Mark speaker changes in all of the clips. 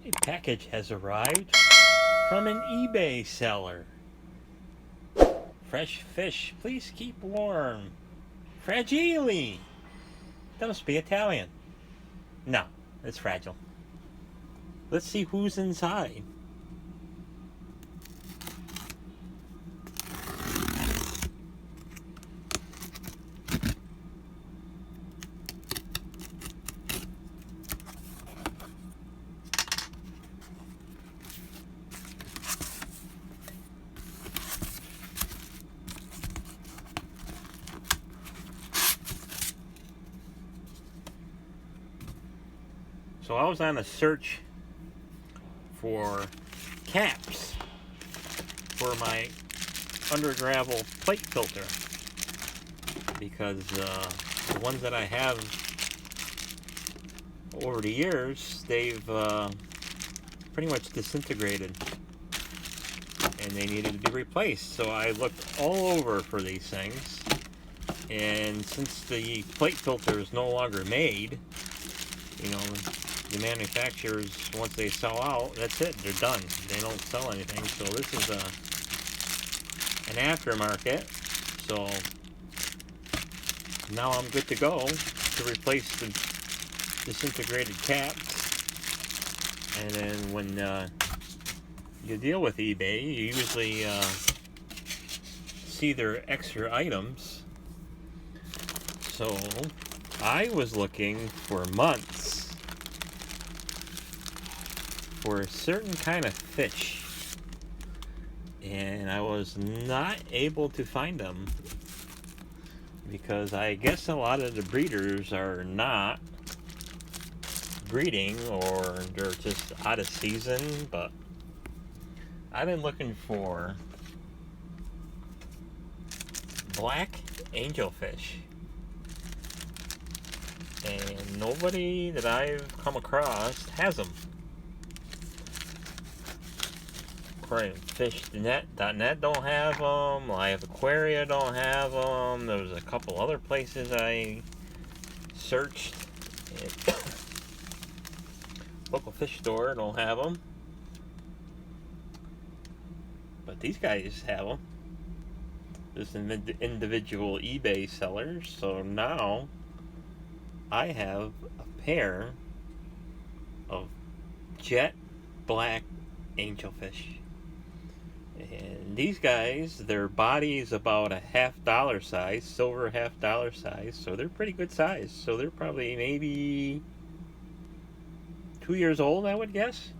Speaker 1: A package has arrived from an eBay seller. Fresh fish, please keep warm. Fragile. That must be Italian. No, it's fragile. Let's see who's inside. So I was on a search for caps for my under gravel plate filter because the ones that I have over the years, they've pretty much disintegrated and they needed to be replaced. So I looked all over for these things, and since the plate filter is no longer made, you know, the manufacturers, once they sell out, that's it, they're done. They don't sell anything. So this is an aftermarket. So now I'm good to go to replace the disintegrated caps. And then when you deal with eBay, you usually see their extra items. So I was looking for months for a certain kind of fish, and I was not able to find them because I guess a lot of the breeders are not breeding or they're just out of season. But I've been looking for black angelfish, and nobody that I've come across has them. Fish.net don't have them. Live Aquaria don't have them. There was a couple other places I searched. Local fish store don't have them, but these guys have them. There's individual eBay sellers. So now I have a pair of jet black angelfish. And these guys, their body is about a $50 size, silver $50 size, so they're pretty good size. So they're probably maybe 2 years old, I would guess.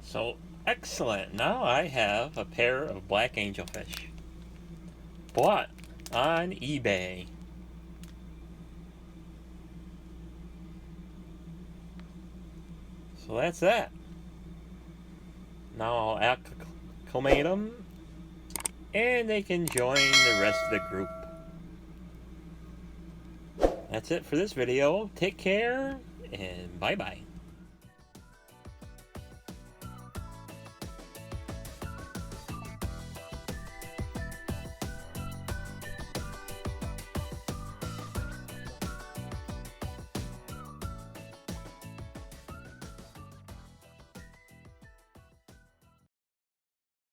Speaker 1: So, excellent. Now I have a pair of black angelfish bought on eBay. So that's that. Now I'll acclimate them and they can join the rest of the group. That's it for this video. Take care and bye-bye.